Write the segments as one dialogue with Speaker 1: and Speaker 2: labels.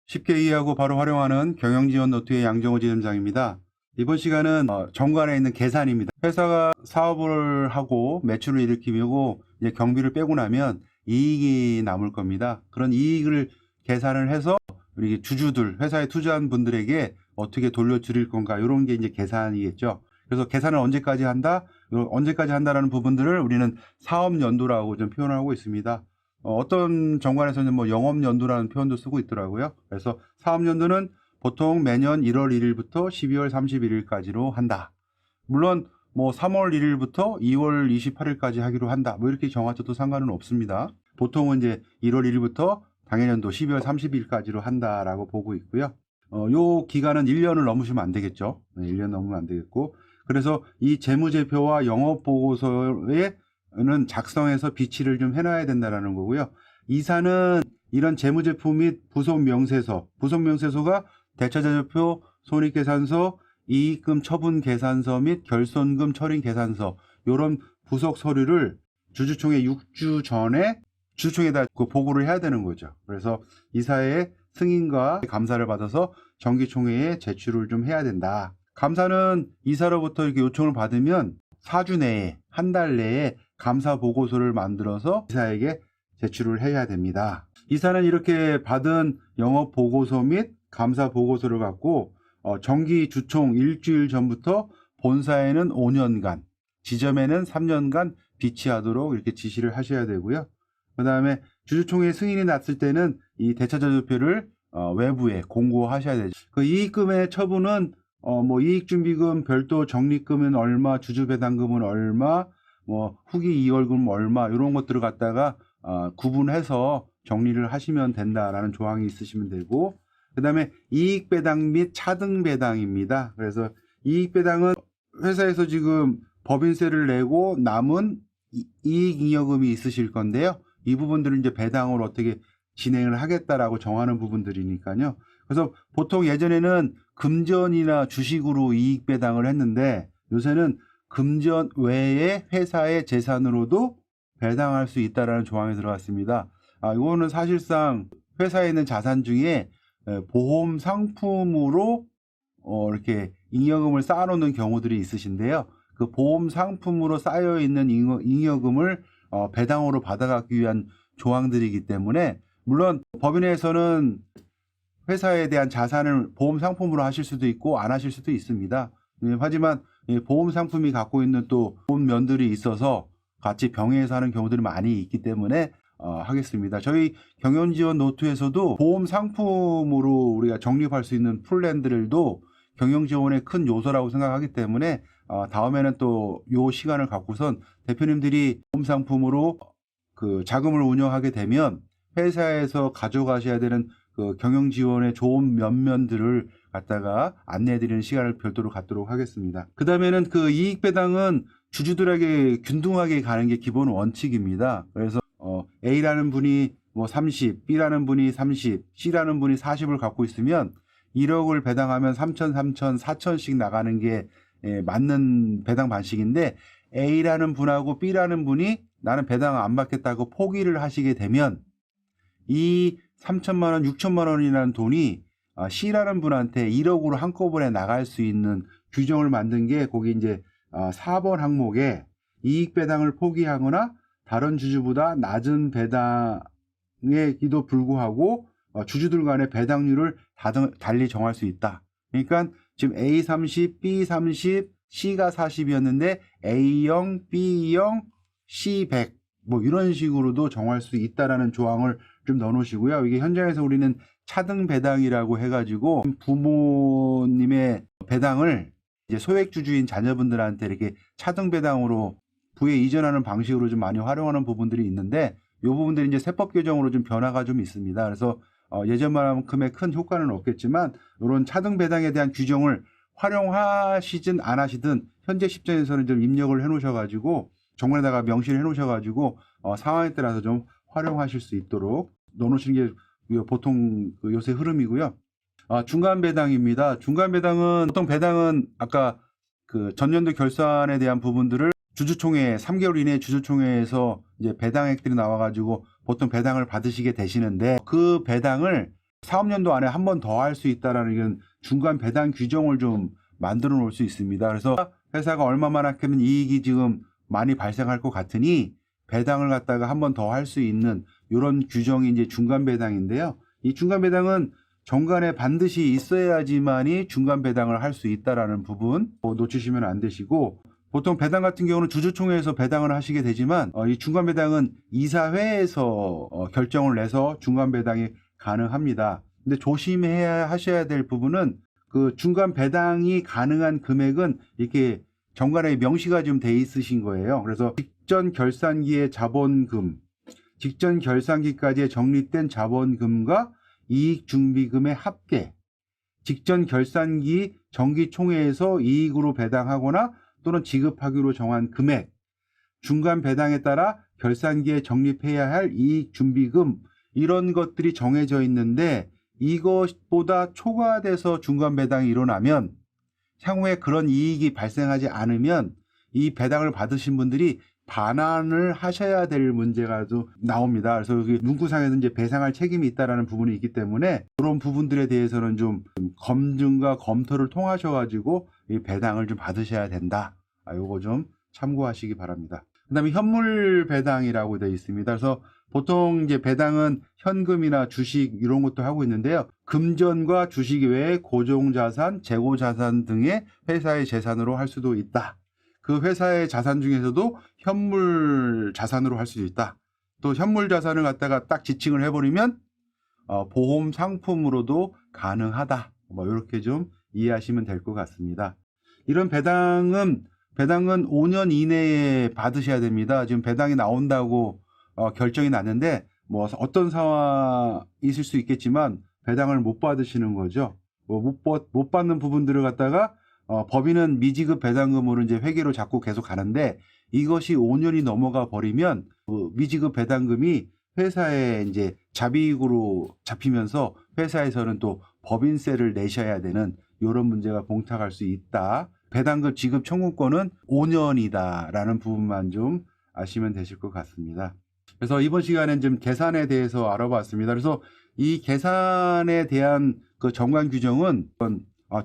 Speaker 1: 쉽게 이해하고 바로 활용하는 경영지원 노트의 양정호 지점장입니다. 이번 시간은 정관에 있는 계산입니다. 회사가 사업을 하고 매출을 일으키고 이제 경비를 빼고 나면 이익이 남을 겁니다. 그런 이익을 계산을 해서 우리 주주들, 회사에 투자한 분들에게 어떻게 돌려드릴 건가, 이런 게 이제 계산이겠죠. 그래서 계산을 언제까지 한다, 언제까지 한다라는 부분들을 우리는 사업연도라고 좀 표현하고 있습니다. 어떤 정관에서는 뭐 영업연도라는 표현도 쓰고 있더라고요. 그래서 사업연도는 보통 매년 1월 1일부터 12월 31일까지로 한다. 물론 뭐 3월 1일부터 2월 28일까지 하기로 한다. 뭐 이렇게 정하셔도 상관은 없습니다. 보통은 이제 1월 1일부터 당해년도 12월 30일까지로 한다라고 보고 있고요. 요 기간은 1년을 넘으시면 안 되겠죠. 1년 넘으면 안 되겠고. 그래서 이 재무제표와 영업보고서에는 작성해서 비치를 좀 해놔야 된다라는 거고요. 이사는 이런 재무제표 및 부속명세서, 부속명세서가 대차자료표, 손익계산서, 이익금 처분계산서 및 결손금 처리계산서, 이런 부속 서류를 주주총회 6주 전에 주주총회에다 보고를 해야 되는 거죠. 그래서 이사의 승인과 감사를 받아서 정기총회에 제출을 좀 해야 된다. 감사는 이사로부터 이렇게 요청을 받으면 4주 내에, 한 달 내에 감사 보고서를 만들어서 이사에게 제출을 해야 됩니다. 이사는 이렇게 받은 영업 보고서 및 감사 보고서를 갖고 정기 주총 일주일 전부터 본사에는 5년간, 지점에는 3년간 비치하도록 이렇게 지시를 하셔야 되고요. 그 다음에 주주총회 승인이 났을 때는 이 대차자료표를 외부에 공고하셔야 되죠. 그 이익금의 처분은 뭐 이익준비금, 별도 적립금은 얼마, 주주배당금은 얼마, 뭐 후기 이월금 얼마, 이런 것들을 갖다가 구분해서 정리를 하시면 된다라는 조항이 있으시면 되고, 그 다음에 이익배당 및 차등배당입니다. 그래서 이익배당은 회사에서 지금 법인세를 내고 남은 이익잉여금이 있으실 건데요. 이 부분들은 이제 배당을 어떻게 진행을 하겠다라고 정하는 부분들이니까요. 그래서 보통 예전에는 금전이나 주식으로 이익배당을 했는데, 요새는 금전 외에 회사의 재산으로도 배당할 수 있다라는 조항이 들어갔습니다. 이거는 사실상 회사에 있는 자산 중에 보험 상품으로 이렇게 잉여금을 쌓아놓는 경우들이 있으신데요. 그 보험 상품으로 쌓여 있는 잉여금을 배당으로 받아가기 위한 조항들이기 때문에, 물론 법인에서는 회사에 대한 자산을 보험 상품으로 하실 수도 있고 안 하실 수도 있습니다. 하지만 보험 상품이 갖고 있는 또 좋은 면들이 있어서 같이 병행해서 하는 경우들이 많이 있기 때문에 하겠습니다. 저희 경영지원 노트에서도 보험 상품으로 우리가 적립할 수 있는 플랜들도 경영지원의 큰 요소라고 생각하기 때문에 다음에는 또 요 시간을 갖고선 대표님들이 보험 상품으로 그 자금을 운영하게 되면 회사에서 가져가셔야 되는 그 경영지원의 좋은 면면들을 갖다가 안내해드리는 시간을 별도로 갖도록 하겠습니다. 그 다음에는 그 이익배당은 주주들에게 균등하게 가는 게 기본 원칙입니다. 그래서 A라는 분이 뭐 30, B라는 분이 30, C라는 분이 40을 갖고 있으면 1억을 배당하면 3천, 3천, 4천씩 나가는 게 맞는 배당 방식인데, A라는 분하고 B라는 분이 나는 배당 안 받겠다고 포기를 하시게 되면 이 3천만 원, 6천만 원이라는 돈이 C라는 분한테 1억으로 한꺼번에 나갈 수 있는 규정을 만든 게 거기 이제 4번 항목에 이익배당을 포기하거나 다른 주주보다 낮은 배당에도 불구하고 주주들 간의 배당률을 달리 정할 수 있다. 그러니까 지금 A 30, B 30, C가 40이었는데 A0, B0, C 100 뭐 이런 식으로도 정할 수 있다라는 조항을 좀 넣어놓으시고요. 이게 현장에서 우리는 차등 배당이라고 해가지고 부모님의 배당을 이제 소액주주인 자녀분들한테 이렇게 차등 배당으로 부에 이전하는 방식으로 좀 많이 활용하는 부분들이 있는데, 이 부분들이 이제 세법 개정으로 좀 변화가 좀 있습니다. 그래서 예전만큼의 큰 효과는 없겠지만 이런 차등 배당에 대한 규정을 활용하시든 안 하시든 현재 시점에서는 좀 입력을 해놓으셔가지고 정문에다가 명시를 해놓으셔가지고 상황에 따라서 좀 활용하실 수 있도록 넣어놓으시는 게 보통 그 요새 흐름이고요. 중간 배당입니다. 중간 배당은 보통 배당은 아까 그 전년도 결산에 대한 부분들을 주주총회 3개월 이내 주주총회에서 이제 배당액들이 나와가지고 보통 배당을 받으시게 되시는데, 그 배당을 사업연도 안에 한 번 더 할 수 있다라는 이런 중간 배당 규정을 좀 만들어 놓을 수 있습니다. 그래서 회사가 얼마만큼 이익이 지금 많이 발생할 것 같으니 배당을 갖다가 한 번 더 할 수 있는 이런 규정이 이제 중간 배당인데요. 이 중간 배당은 정관에 반드시 있어야지만이 중간 배당을 할 수 있다라는 부분 놓치시면 안 되시고, 보통 배당 같은 경우는 주주총회에서 배당을 하시게 되지만 이 중간 배당은 이사회에서 결정을 내서 중간 배당이 가능합니다. 근데 조심해야 하셔야 될 부분은 그 중간 배당이 가능한 금액은 이렇게 정관에 명시가 좀 돼 있으신 거예요. 그래서 직전 결산기의 자본금, 직전 결산기까지의 적립된 자본금과 이익준비금의 합계, 직전 결산기 정기총회에서 이익으로 배당하거나 또는 지급하기로 정한 금액, 중간 배당에 따라 결산기에 적립해야 할 이익준비금, 이런 것들이 정해져 있는데 이것보다 초과돼서 중간 배당이 일어나면 향후에 그런 이익이 발생하지 않으면 이 배당을 받으신 분들이 반환을 하셔야 될 문제가 좀 나옵니다. 그래서 여기 문구상에서 이제 배상할 책임이 있다라는 부분이 있기 때문에 그런 부분들에 대해서는 좀 검증과 검토를 통하셔가지고 이 배당을 좀 받으셔야 된다. 요거 좀 참고하시기 바랍니다. 그다음에 현물 배당이라고 되어 있습니다. 그래서 보통 이제 배당은 현금이나 주식 이런 것도 하고 있는데요. 금전과 주식 외에 고정자산, 재고자산 등의 회사의 재산으로 할 수도 있다. 그 회사의 자산 중에서도 현물 자산으로 할 수도 있다. 또 현물 자산을 갖다가 딱 지칭을 해버리면 보험 상품으로도 가능하다. 이렇게 좀 이해하시면 될 것 같습니다. 이런 배당은 5년 이내에 받으셔야 됩니다. 지금 배당이 나온다고 결정이 났는데 어떤 상황이 있을 수 있겠지만 배당을 못 받으시는 거죠. 못 받는 부분들을 갖다가 법인은 미지급 배당금으로 이제 회계로 자꾸 계속 가는데, 이것이 5년이 넘어가 버리면 미지급 배당금이 회사에 이제 자비익으로 잡히면서 회사에서는 또 법인세를 내셔야 되는 이런 문제가 봉착할 수 있다. 배당금 지급 청구권은 5년이다라는 부분만 좀 아시면 되실 것 같습니다. 그래서 이번 시간엔 좀 계산에 대해서 알아봤습니다. 그래서 이 계산에 대한 그 정관 규정은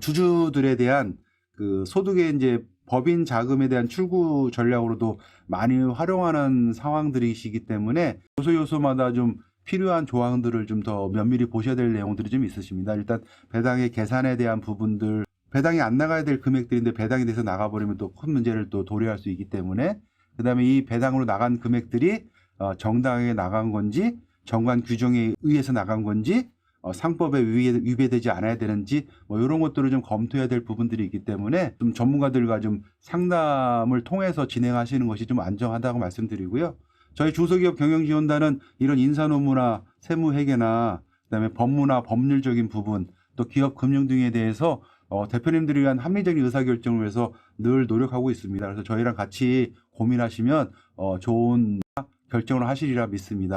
Speaker 1: 주주들에 대한 그 소득의 이제 법인 자금에 대한 출구 전략으로도 많이 활용하는 상황들이시기 때문에 요소요소마다 좀 필요한 조항들을 좀 더 면밀히 보셔야 될 내용들이 좀 있으십니다. 일단 배당의 계산에 대한 부분들, 배당이 안 나가야 될 금액들인데 배당이 돼서 나가버리면 또 큰 문제를 또 도래할 수 있기 때문에, 그 다음에 이 배당으로 나간 금액들이 정당하게 나간 건지, 정관 규정에 의해서 나간 건지, 상법에 위배되지 않아야 되는지 이런 것들을 좀 검토해야 될 부분들이 있기 때문에 좀 전문가들과 좀 상담을 통해서 진행하시는 것이 좀 안정하다고 말씀드리고요. 저희 중소기업 경영지원단은 이런 인사노무나 세무회계나 그다음에 법무나 법률적인 부분, 또 기업 금융 등에 대해서 대표님들을 위한 합리적인 의사결정을 위해서 늘 노력하고 있습니다. 그래서 저희랑 같이 고민하시면 좋은 결정을 하시리라 믿습니다.